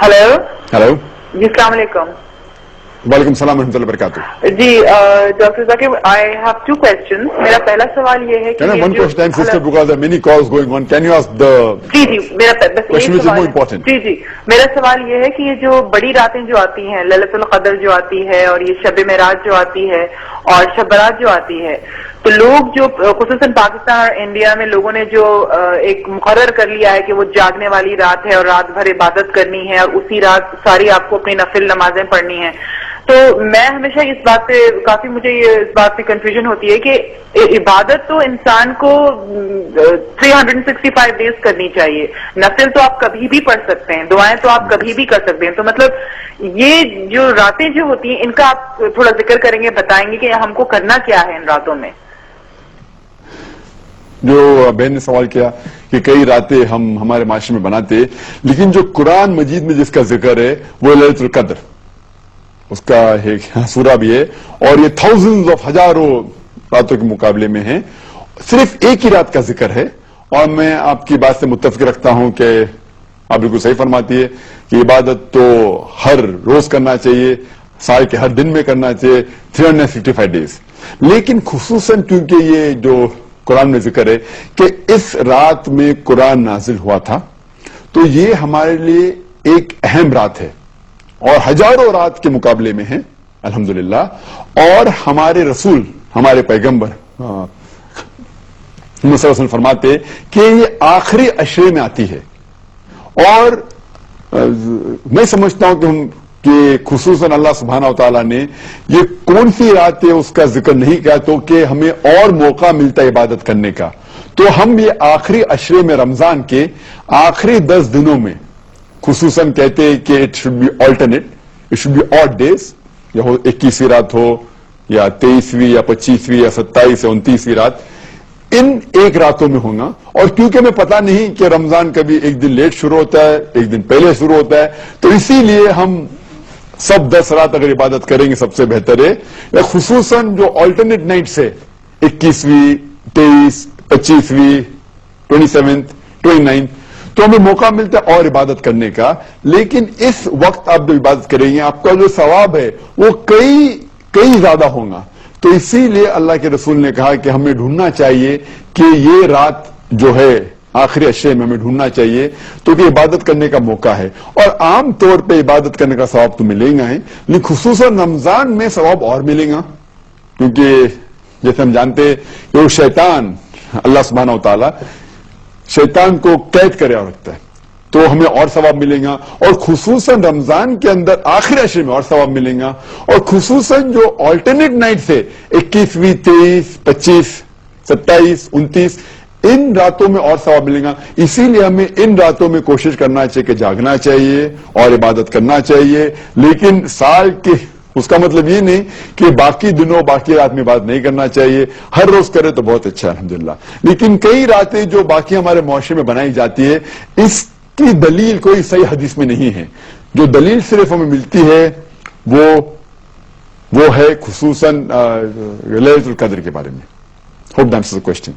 Hello hello जी, अस्सलाम वालेकुम। वालेकुम सलाम रहमतुल्लाहि वबरकातुहू। जी doctor Saqib, I have 2 question. मेरा पहला सवाल ये है कि Can I have one question time, sister, because there are many calls going on. Can you ask the जी जी, मेरा बस question यही which is सवाल more है। important? जी जी, मेरा सवाल ये है कि ये जो बड़ी रातें जो आती हैं, लैलतुल क़द्र जो आती है और ये शब मेराज जो आती है और शब बरात जो आती है, तो लोग जो खुसूसन पाकिस्तान और इंडिया में लोगों ने जो एक मुकर्रर कर लिया है कि वो जागने वाली रात है और रात भर इबादत करनी है और उसी रात सारी आपको अपनी नफिल नमाजें पढ़नी है। तो मैं हमेशा इस बात पे काफी मुझे इस बात पे कंफ्यूजन होती है कि इबादत तो इंसान को 365 डेज करनी चाहिए, नफिल तो आप कभी भी पढ़ सकते हैं, दुआएं तो आप कभी भी कर सकते हैं। तो मतलब ये जो रातें जो होती हैं इनका आप थोड़ा जिक्र करेंगे, बताएंगे कि हमको करना क्या है इन रातों में। जो बहन ने सवाल किया कि कई रातें हम हमारे माशरे में बनाते, लेकिन जो कुरान मजीद में जिसका जिक्र है वो लैलतुल क़द्र, उसका एक सूरा भी है और ये थाउजेंड्स ऑफ हजारों रातों के मुकाबले में है, सिर्फ एक ही रात का जिक्र है। और मैं आपकी बात से मुत्तफिक रखता हूं कि आप बिल्कुल सही फरमाती है कि इबादत तो हर रोज करना चाहिए, साल के हर दिन में करना चाहिए, 365 डेज। लेकिन खुसूसन क्योंकि ये जो कुरान में जिक्र है कि इस रात में कुरान नाजिल हुआ था, तो ये हमारे लिए एक अहम रात है और हजारों रात के मुकाबले में है अल्हम्दुलिल्लाह। और हमारे रसूल, हमारे पैगंबर मुसलसल फरमाते कि ये आखिरी अशरे में आती है। और मैं समझता हूं कि खुसूसन अल्लाह सुब्हानहू तआला ने ये कौन सी रात है उसका जिक्र नहीं किया तो कि हमें और मौका मिलता है इबादत करने का। तो हम ये आखिरी अशरे में, रमजान के आखिरी 10 दिनों में खुसूसन कहते हैं कि it should be alternate, it should be odd days, या 21वीं रात हो या 23वीं या 25वीं या 27 या 29वीं रात, इन एक रातों में होगा। और क्योंकि हमें पता नहीं कि रमजान कभी एक दिन लेट शुरू होता है, एक दिन पहले शुरू होता है, तो इसीलिए हम सब 10 रात अगर इबादत करेंगे सबसे बेहतर है। या खुसूसन जो ऑल्टरनेट नाइट्स है, 21वीं, 23, 25वीं, 27, 29, तो हमें मौका मिलता है और इबादत करने का। लेकिन इस वक्त आप जो इबादत करेंगे आपका जो सवाब है वो कई ज्यादा होगा। तो इसीलिए अल्लाह के रसूल ने कहा कि हमें ढूंढना चाहिए कि ये रात जो है आखिरी अशरे में हमें ढूंढना चाहिए, तो कि इबादत करने का मौका है। और आम तौर पे इबादत करने का सवाब तो मिलेगा ही, लेकिन खुसूसन रमजान में सवाब और मिलेगा, क्योंकि जैसे हम जानते हैं कि वो शैतान, अल्लाह सुब्हानहू तआला शैतान को कैद करे और रखता है, तो हमें और सवाब मिलेगा। और खुसूसन रमजान के अंदर आखिरी अशरे में और सवाब मिलेगा। और खुसूसन जो ऑल्टरनेट नाइट है 21वीं, 23, 25, 27, 29, इन रातों में और सवाब मिलेगा। इसीलिए हमें इन रातों में कोशिश करना चाहिए कि जागना चाहिए और इबादत करना चाहिए। लेकिन साल के उसका मतलब ये नहीं कि बाकी दिनों, बाकी रात में इबादत नहीं करना चाहिए, हर रोज करे तो बहुत अच्छा है अल्हम्दुलिल्लाह। लेकिन कई रातें जो बाकी हमारे मुआशरे में बनाई जाती है, इसकी दलील कोई सही हदीस में नहीं है। जो दलील सिर्फ हमें मिलती है वो है खुसूसन लैलतुल क़द्र के बारे में। Hope that answers the question.